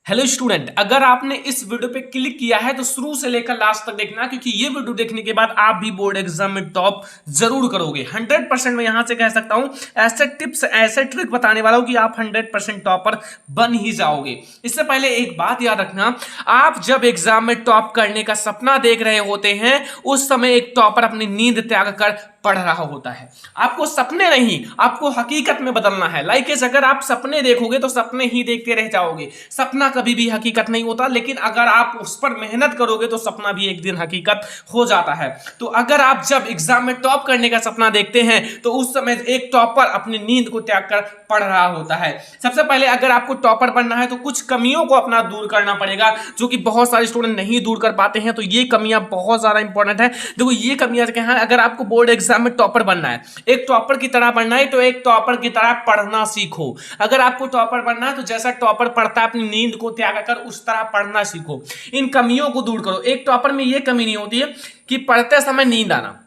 Hello student, अगर आपने इस वीडियो पे क्लिक किया है तो शुरू से लेकर लास्ट तक देखना, क्योंकि ये वीडियो देखने के बाद आप भी बोर्ड एग्जाम में टॉप जरूर करोगे। 100% मैं यहां से कह सकता हूं, ऐसे टिप्स ऐसे ट्रिक बताने वाला हूं कि आप 100% टॉपर बन ही जाओगे। इससे पहले एक बात याद रखना, आप जब एग्जाम में टॉप करने का सपना देख रहे होते हैं उस समय एक टॉपर अपनी नींद त्याग कर पढ़ रहा होता है। आपको सपने नहीं, आपको हकीकत में बदलना है। अगर आप सपने देखोगे तो सपने ही देखते रह जाओगे। सपना कभी भी हकीकत नहीं होता, लेकिन अगर आप उस पर मेहनत करोगे तो सपना भी एक दिन हकीकत हो जाता है। तो अगर आप जब एग्जाम में टॉप करने का सपना देखते हैं तो उस समय एक टॉपर अपनी नींद को त्याग कर पढ़ रहा होता है। सबसे पहले अगर आपको टॉपर बनना है तो कुछ कमियों को अपना दूर करना पड़ेगा, जो कि बहुत सारे स्टूडेंट नहीं दूर कर पाते हैं। तो ये कमियां बहुत ज्यादा इंपॉर्टेंट है। देखो ये कमियां क्या है, अगर आपको बोर्ड एग्जाम में टॉपर बनना है, एक टॉपर की तरह बनना है, तो एक टॉपर की तरह पढ़ना सीखो। अगर आपको टॉपर बनना है तो जैसा टॉपर पढ़ता है अपनी नींद को त्याग कर उस तरह पढ़ना सीखो। इन कमियों को दूर करो। एक टॉपर में यह कमी नहीं होती है कि पढ़ते समय नींद आना।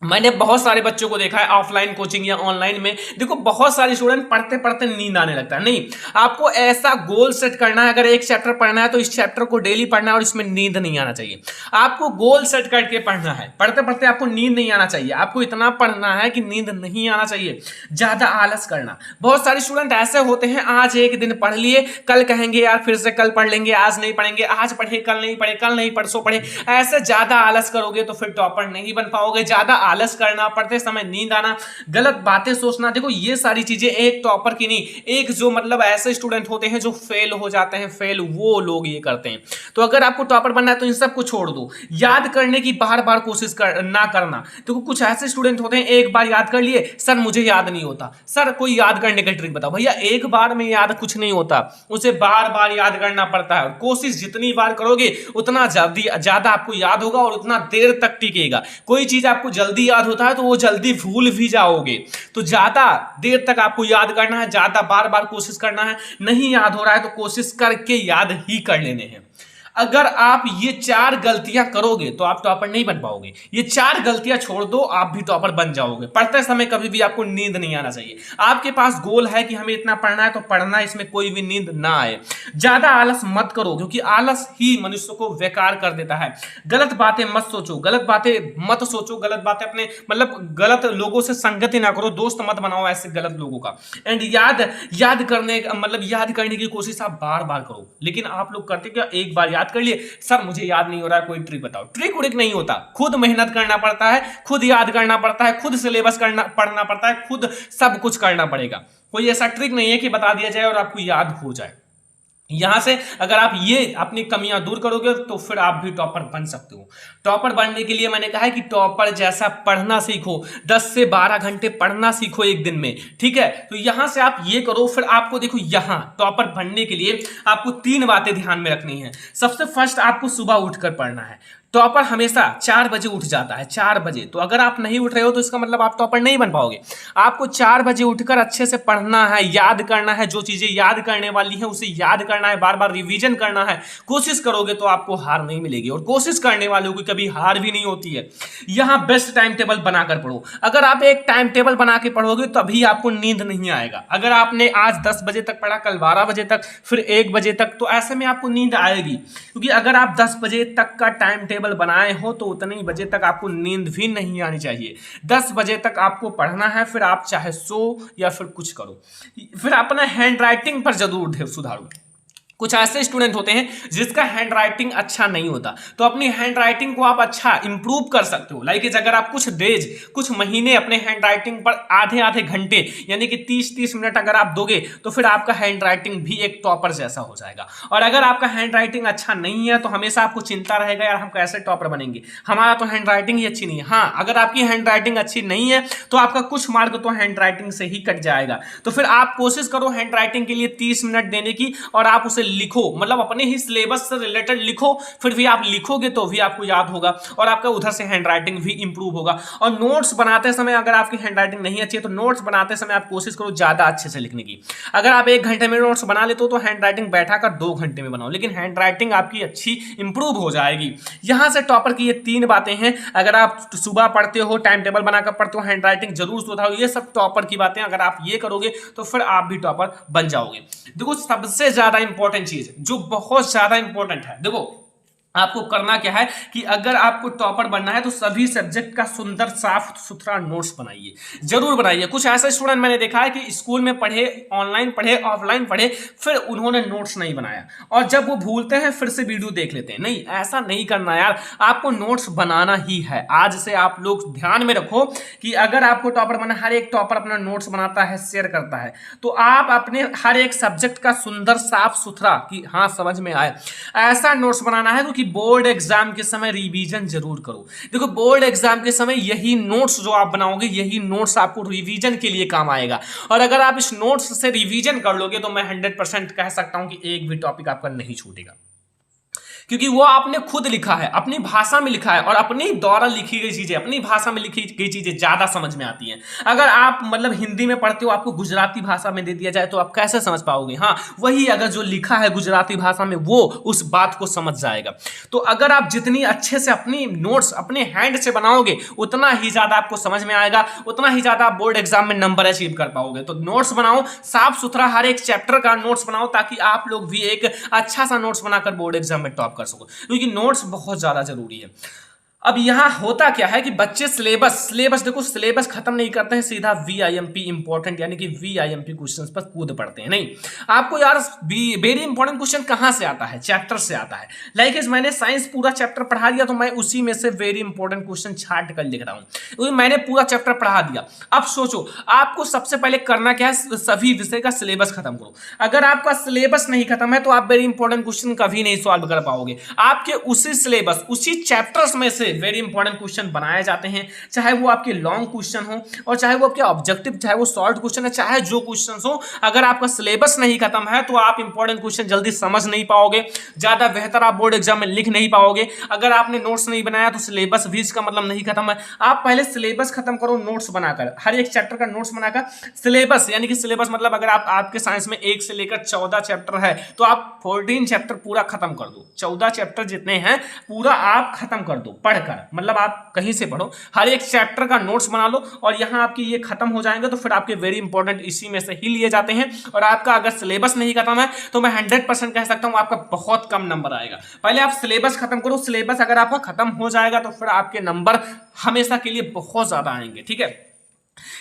मैंने बहुत सारे बच्चों को देखा है ऑफलाइन कोचिंग या ऑनलाइन में। देखो बहुत सारे स्टूडेंट पढ़ते पढ़ते नींद आने लगता है। नहीं, आपको ऐसा गोल सेट करना है, अगर एक चैप्टर पढ़ना है तो इस चैप्टर को डेली पढ़ना है और इसमें नींद नहीं आना चाहिए। आपको गोल सेट करके पढ़ना है। पढ़ते पढ़ते आपको नींद नहीं आना चाहिए। आपको इतना पढ़ना है कि नींद नहीं आना चाहिए। ज्यादा आलस करना, बहुत सारे स्टूडेंट ऐसे होते हैं, आज एक दिन पढ़ लिए, कल कहेंगे यार फिर से कल पढ़ लेंगे, आज नहीं पढ़ेंगे, आज पढ़े कल नहीं पढ़े, कल नहीं परसों पढ़े। ऐसे ज्यादा आलस करोगे तो फिर टॉपर नहीं बन पाओगे। ज्यादा आलस करना, पढ़ते समय नींद आना, गलत बातें सोचना, देखो ये सारी चीजें एक टॉपर की नहीं, एक जो मतलब ऐसे स्टूडेंट होते हैं जो फेल हो जाते हैं, फेल वो लोग ये करते हैं। तो अगर आपको टॉपर बनना है तो इन सब को छोड़ दो। याद करने की बार बार कोशिश ना करना। देखो कुछ ऐसे स्टूडेंट होते हैं, एक बार याद कर लिए, सर मुझे याद नहीं होता। सर कोई याद करने का ट्रिक बताओ। भैया एक बार में याद कुछ नहीं होता, उसे बार बार याद करना पड़ता है। कोशिश जितनी बार करोगे उतना ज्यादा आपको याद होगा और उतना देर तक टिकेगा। कोई चीज आपको जल्दी याद होता है तो वो जल्दी भूल भी जाओगे। तो ज्यादा देर तक आपको याद करना है, ज्यादा बार बार कोशिश करना है। नहीं याद हो रहा है तो कोशिश करके याद ही कर लेने हैं। अगर आप ये 4 गलतियां करोगे तो आप टॉपर नहीं बन पाओगे। ये 4 गलतियां छोड़ दो, आप भी टॉपर बन जाओगे। पढ़ते समय कभी भी आपको नींद नहीं आना चाहिए। आपके पास गोल है कि हमें इतना पढ़ना है तो पढ़ना, इसमें कोई भी नींद ना आए। ज्यादा आलस मत करो, क्योंकि आलस ही मनुष्य को बेकार कर देता है। गलत बातें मत सोचो, गलत बातें मत सोचो, गलत बातें अपने मतलब गलत लोगों से संगति ना करो, दोस्त मत बनाओ ऐसे गलत लोगों का। एंड याद करने की कोशिश आप बार बार करो। लेकिन आप लोग करते क्या, एक बार याद कर लिए, सर मुझे याद नहीं हो रहा है, कोई ट्रिक बताओ। ट्रिक उरिक नहीं होता, खुद मेहनत करना पड़ता है, खुद याद करना पड़ता है, खुद सिलेबस पढ़ना पड़ता है, खुद सब कुछ करना पड़ेगा। कोई ऐसा ट्रिक नहीं है कि बता दिया जाए और आपको याद हो जाए। यहां से अगर आप ये अपनी कमियां दूर करोगे तो फिर आप भी टॉपर बन सकते हो। टॉपर बनने के लिए मैंने कहा है कि टॉपर जैसा पढ़ना सीखो, 10 से 12 घंटे पढ़ना सीखो एक दिन में, ठीक है। तो यहां से आप ये करो। फिर आपको देखो, यहां टॉपर बनने के लिए आपको 3 बातें ध्यान में रखनी है। सबसे फर्स्ट, आपको सुबह उठकर पढ़ना है। टॉपर हमेशा 4 बजे उठ जाता है, 4 बजे। तो अगर आप नहीं उठ रहे हो तो इसका मतलब आप टॉपर नहीं बन पाओगे। आपको 4 बजे उठकर अच्छे से पढ़ना है, याद करना है, जो चीजें याद करने वाली हैं उसे याद करना है, बार बार रिवीजन करना है। कोशिश करोगे तो आपको हार नहीं मिलेगी, और कोशिश करने वालों की कभी हार भी नहीं होती है। यहां बेस्ट टाइम टेबल बनाकर पढ़ो। अगर आप एक टाइम टेबल बना के पढ़ोगे तभी आपको नींद नहीं आएगा। अगर आपने आज 10 बजे तक पढ़ा, कल 12 बजे तक, फिर 1 बजे तक, तो ऐसे में आपको नींद आएगी। क्योंकि अगर आप 10 बजे तक का टाइम टेबल बनाए हो तो उतनी बजे तक आपको नींद भी नहीं आनी चाहिए। 10 बजे तक आपको पढ़ना है, फिर आप चाहे सो या फिर कुछ करो। फिर अपना हैंड राइटिंग पर जरूर सुधारो। कुछ ऐसे स्टूडेंट होते हैं जिसका हैंड राइटिंग अच्छा नहीं होता, तो अपनी हैंड राइटिंग को आप अच्छा इंप्रूव कर सकते हो। अगर आप कुछ डेज, कुछ महीने अपने हैंड राइटिंग पर आधे आधे घंटे यानी कि 30-30 मिनट अगर आप दोगे तो फिर आपका हैंड राइटिंग भी एक टॉपर जैसा हो जाएगा। और अगर आपका हैंड राइटिंग अच्छा नहीं है तो हमेशा आपको चिंता रहेगा, यार हम कैसे टॉपर बनेंगे, हमारा तो हैंड राइटिंग ही अच्छी नहीं है। हाँ, अगर आपकी हैंड राइटिंग अच्छी नहीं है तो आपका कुछ मार्क तो हैंड राइटिंग से ही कट जाएगा। तो फिर आप कोशिश करो हैंड राइटिंग के लिए 30 मिनट देने की, और आप उसे लिखो, मतलब अपने ही सिलेबस से रिलेटेड लिखो। फिर भी आप लिखोगे तो भी आपको याद होगा और आपका उधर से हैंड राइटिंग भी इंप्रूव होगा। और नोट्स बनाते समय अगर आपकी हैंड राइटिंग नहीं अच्छी है तो नोट्स बनाते समय आप कोशिश करो ज्यादा अच्छे से लिखने की। अगर आप 1 घंटे में नोट्स बना लेते हो तो हैंड राइटिंग बैठा कर 2 घंटे में बनाओ, लेकिन हैंड राइटिंग आपकी अच्छी इंप्रूव हो जाएगी। यहां से टॉपर की ये 3 बातें हैं। अगर आप सुबह पढ़ते हो, टाइम टेबल बनाकर पढ़ते हो, हैंड राइटिंग जरूर सुधारो। ये सब टॉपर की बातें, अगर आप ये करोगे तो फिर आप भी टॉपर बन जाओगे। देखो सबसे ज्यादा इंपॉर्टेंट इंपॉर्टेंट चीज जो बहुत ज्यादा इंपॉर्टेंट है, देखो आपको करना क्या है कि अगर आपको टॉपर बनना है तो सभी सब्जेक्ट का सुंदर साफ सुथरा नोट्स बनाइए, जरूर बनाइए। कुछ ऐसे स्टूडेंट मैंने देखा है कि स्कूल में पढ़े, ऑनलाइन पढ़े, ऑफलाइन पढ़े, फिर उन्होंने नोट्स नहीं बनाया और जब वो भूलते हैं फिर से वीडियो देख लेते हैं। नहीं, ऐसा नहीं करना यार, आपको नोट्स बनाना ही है। आज से आप लोग ध्यान में रखो कि अगर आपको टॉपर बनना, हर एक टॉपर अपना नोट्स बनाता है, शेयर करता है, तो आप अपने हर एक सब्जेक्ट का सुंदर साफ सुथरा, कि हाँ समझ में आए, ऐसा नोट्स बनाना है कि बोर्ड एग्जाम के समय रिवीजन जरूर करो। देखो बोर्ड एग्जाम के समय यही नोट्स जो आप बनाओगे, यही नोट्स आपको रिवीजन के लिए काम आएगा। और अगर आप इस नोट्स से रिवीजन कर लोगे तो मैं 100% कह सकता हूं कि एक भी टॉपिक आपका नहीं छूटेगा, क्योंकि वो आपने खुद लिखा है, अपनी भाषा में लिखा है और अपनी द्वारा लिखी गई चीजें, अपनी भाषा में लिखी गई चीजें ज्यादा समझ में आती हैं। अगर आप मतलब हिंदी में पढ़ते हो, आपको गुजराती भाषा में दे दिया जाए तो आप कैसे समझ पाओगे? हाँ, वही अगर जो लिखा है गुजराती भाषा में वो उस बात को समझ जाएगा। तो अगर आप जितनी अच्छे से अपनी नोट्स अपने हैंड से बनाओगे उतना ही ज्यादा आपको समझ में आएगा, उतना ही ज्यादा आप बोर्ड एग्जाम में नंबर अचीव कर पाओगे। तो नोट्स बनाओ, साफ सुथरा हर एक चैप्टर का नोट्स बनाओ, ताकि आप लोग भी एक अच्छा सा नोट्स बनाकर बोर्ड एग्जाम में टॉप कर सको, क्योंकि नोट्स बहुत ज्यादा जरूरी है। अब यहां होता क्या है कि बच्चे सिलेबस देखो, सिलेबस खत्म नहीं करते हैं, सीधा वीआईएमपी इंपॉर्टेंट यानी कि वीआईएमपी क्वेश्चंस पर कूद पड़ते हैं। नहीं, आपको यार वेरी इंपॉर्टेंट क्वेश्चन कहां से आता है? चैप्टर से आता है। लाइक मैंने साइंस पूरा चैप्टर पढ़ा दिया तो मैं उसी में से वेरी इंपॉर्टेंट क्वेश्चन छांट कर लिख रहा हूं, क्योंकि मैंने पूरा चैप्टर पढ़ा दिया। अब सोचो आपको सबसे पहले करना क्या है, सभी विषय का सिलेबस खत्म करो। अगर आपका सिलेबस नहीं खत्म है तो आप वेरी इंपॉर्टेंट क्वेश्चन कभी नहीं सॉल्व कर पाओगे। आपके उसी सिलेबस, उसी चैप्टर्स में से वेरी इंपॉर्टेंट क्वेश्चन बनाए जाते हैं, चाहे वो आपके लॉन्ग क्वेश्चन हो और चाहे वो आपके ऑब्जेक्टिव, चाहे वो शॉर्ट क्वेश्चन है, चाहे जो क्वेश्चन हो। अगर आपका सिलेबस नहीं खत्म है तो आप इंपॉर्टेंट क्वेश्चन जल्दी समझ नहीं पाओगे, ज्यादा बेहतर आप बोर्ड एग्जाम में लिख नहीं पाओगे। अगर आपने नोट्स नहीं बनाया तो सिलेबस भी इसका मतलब नहीं खत्म है। आप पहले सिलेबस खत्म करो, नोट्स बनाकर, हर एक चैप्टर का नोट्स बनाकर। सिलेबस यानी कि सिलेबस मतलब अगर आपके साइंस में 1 से लेकर 14 चैप्टर है तो आप 14 चैप्टर पूरा खत्म कर दो। 14 चैप्टर जितने हैं पूरा आप खत्म कर दो पढ़कर, मतलब आप कहीं से पढ़ो, हर एक चैप्टर का नोट्स बना लो और यहां आपकी ये खत्म हो जाएंगे तो फिर आपके वेरी इंपॉर्टेंट इसी में से ही लिए जाते हैं। और आपका अगर सिलेबस नहीं खत्म है तो मैं 100% कह सकता हूं आपका बहुत कम नंबर आएगा। पहले आप सिलेबस खत्म करो, सिलेबस अगर आपका खत्म हो जाएगा तो फिर आपके नंबर हमेशा के लिए बहुत ज्यादा आएंगे। ठीक है,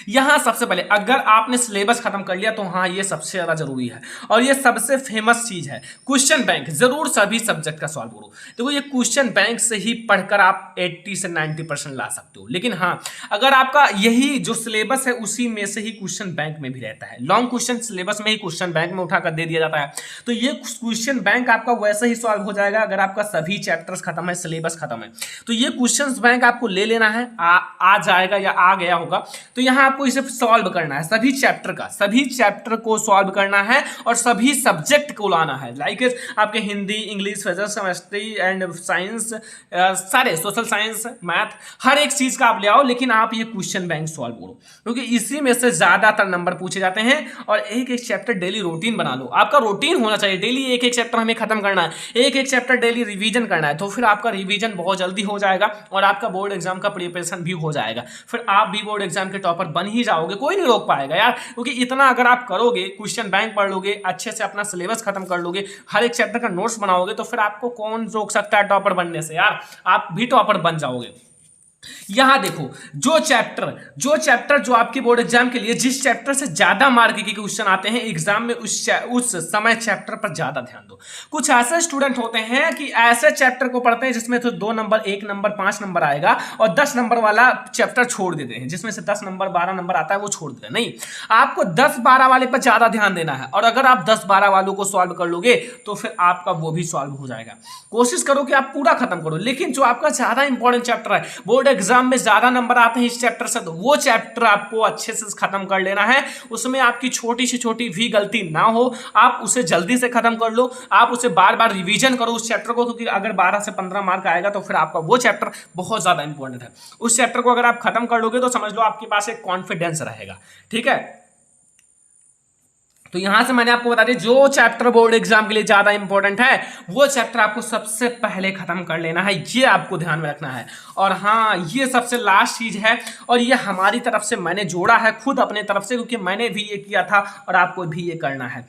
यहां सबसे पहले अगर आपने सिलेबस खत्म कर लिया तो हाँ ये सबसे ज्यादा जरूरी है और ये सबसे फेमस चीज है, क्वेश्चन बैंक जरूर सभी सब्जेक्ट का सॉल्व करो। देखो ये क्वेश्चन बैंक से ही पढ़कर आप 80 से 90% ला सकते हो, लेकिन हाँ अगर आपका यही जो सिलेबस है उसी में से ही क्वेश्चन बैंक में भी रहता है, लॉन्ग क्वेश्चन सिलेबस में ही क्वेश्चन बैंक में उठाकर दे दिया जाता है, तो ये क्वेश्चन बैंक आपका वैसे ही सॉल्व हो जाएगा अगर आपका सभी चैप्टर्स खत्म है, सिलेबस खत्म है। तो ये क्वेश्चन बैंक आपको ले लेना है, आ जाएगा या आ गया होगा, तो यहाँ आपको इसे सॉल्व करना है, सभी चैप्टर को सॉल्व करना है और सभी सब्जेक्ट को लाना है। लाइक आपके Hindi, English, physics, chemistry and science, सारे सोशल साइंस, मैथ, हर एक चीज का आप ले आओ, लेकिन आप ये क्वेश्चन बैंक सॉल्व करो क्योंकि इसी में से ज्यादातर नंबर पूछे जाते हैं। और एक एक चैप्टर डेली रूटीन बना लो, आपका रूटीन होना चाहिए, डेली एक एक चैप्टर हमें खत्म करना है, एक एक चैप्टर डेली रिवीजन करना है, तो फिर आपका रिवीजन बहुत जल्दी हो जाएगा और आपका बोर्ड एग्जाम का प्रिपरेशन भी हो जाएगा, फिर आप भी बोर्ड एग्जाम के टॉपर बन ही जाओगे, कोई नहीं रोक पाएगा यार। क्योंकि इतना अगर आप करोगे, क्वेश्चन बैंक पढ़ लोगे, अच्छे से अपना सिलेबस खत्म कर लोगे, हर एक चैप्टर का नोट्स बनाओगे, तो फिर आपको कौन रोक सकता है टॉपर बनने से? यार आप भी टॉपर बन जाओगे। यहां देखो जो चैप्टर जो आपके बोर्ड एग्जाम के लिए जिस चैप्टर से ज्यादा मार्क के क्वेश्चन आते हैं एग्जाम में, उस समय चैप्टर पर ज्यादा ध्यान दो। कुछ ऐसे स्टूडेंट होते हैं कि ऐसे चैप्टर को पढ़ते हैं जिसमें तो 2 नंबर, 1 नंबर, 5 नंबर आएगा और 10 नंबर वाला चैप्टर छोड़ देते हैं, जिसमें से 10 नंबर 12 नंबर आता है वो छोड़ देते हैं। नहीं, आपको 10-12 वाले पर ज्यादा ध्यान देना है और अगर आप 10-12 वालों को सॉल्व कर लोगे तो फिर आपका वो भी सॉल्व हो जाएगा। कोशिश करो कि आप पूरा खत्म करो, लेकिन जो आपका ज्यादा इंपॉर्टेंट चैप्टर है, बोर्ड एग्जाम में ज्यादा नंबर आते हैं इस चैप्टर से, तो वो चैप्टर आपको अच्छे से खत्म कर लेना है। उसमें आपकी छोटी से छोटी भी गलती ना हो, आप उसे जल्दी से खत्म कर लो, आप उसे बार बार रिवीजन करो उस चैप्टर को, क्योंकि अगर 12 से 15 मार्क आएगा तो फिर आपका वो चैप्टर बहुत ज्यादा इंपॉर्टेंट है। उस चैप्टर को अगर आप खत्म कर लोगे तो समझ लो आपके पास एक कॉन्फिडेंस रहेगा। ठीक है, तो यहां से मैंने आपको बता दिया जो चैप्टर बोर्ड एग्जाम के लिए ज्यादा इंपॉर्टेंट है वो चैप्टर आपको सबसे पहले खत्म कर लेना है, ये आपको ध्यान में रखना है। और हाँ, ये सबसे लास्ट चीज है और ये हमारी तरफ से मैंने जोड़ा है खुद अपने तरफ से, क्योंकि मैंने भी ये किया था और आपको भी ये करना है।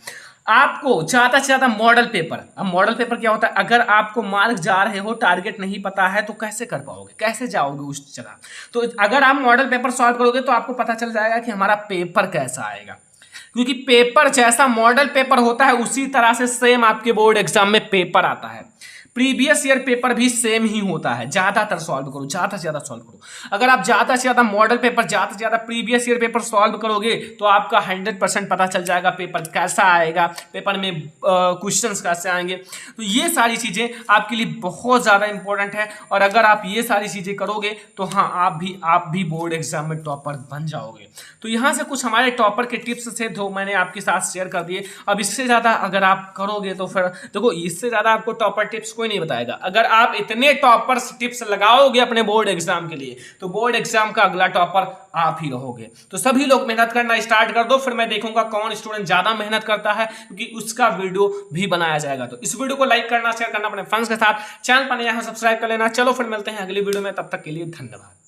आपको ज्यादा से ज्यादा मॉडल पेपर, अब मॉडल पेपर क्या होता है, अगर आपको मार्क जा रहे हो, टारगेट नहीं पता है तो कैसे कर पाओगे, कैसे जाओगे उस जगह। तो अगर आप मॉडल पेपर सॉल्व करोगे तो आपको पता चल जाएगा कि हमारा पेपर कैसा आएगा, क्योंकि पेपर जैसा मॉडल पेपर होता है उसी तरह से सेम आपके बोर्ड एग्जाम में पेपर आता है। प्रीवियस ईयर पेपर भी सेम ही होता है, ज्यादातर सॉल्व करो, ज्यादा से ज्यादा सॉल्व करो। अगर आप ज्यादा से ज्यादा मॉडल पेपर, ज्यादा से ज्यादा प्रीवियस ईयर पेपर सॉल्व करोगे तो आपका 100% पता चल जाएगा पेपर कैसा आएगा, पेपर में क्वेश्चंस कैसे आएंगे। तो ये सारी चीजें आपके लिए बहुत ज्यादा इंपॉर्टेंट है, और अगर आप ये सारी चीजें करोगे तो हाँ आप भी बोर्ड एग्जाम में टॉपर बन जाओगे। तो यहाँ से कुछ हमारे टॉपर के टिप्स थे जो मैंने आपके साथ शेयर कर दिए। अब इससे ज्यादा अगर आप करोगे तो फिर देखो, इससे ज्यादा आपको टॉपर टिप्स कोई नहीं बताएगा। अगर आप इतने टॉपर टिप्स लगाओगे अपने बोर्ड एग्जाम के लिए तो बोर्ड एग्जाम का अगला टॉपर आप ही रहोगे। तो सभी लोग मेहनत करना स्टार्ट कर दो, फिर मैं देखूंगा कौन स्टूडेंट ज्यादा मेहनत करता है, क्योंकि उसका वीडियो भी बनाया जाएगा। तो इस वीडियो को लाइक करना, शेयर करना अपने फ्रेंड्स के साथ, चैनल पर नया है सब्सक्राइब कर लेना। चलो फिर मिलते हैं अगली वीडियो में, तब तक के लिए धन्यवाद।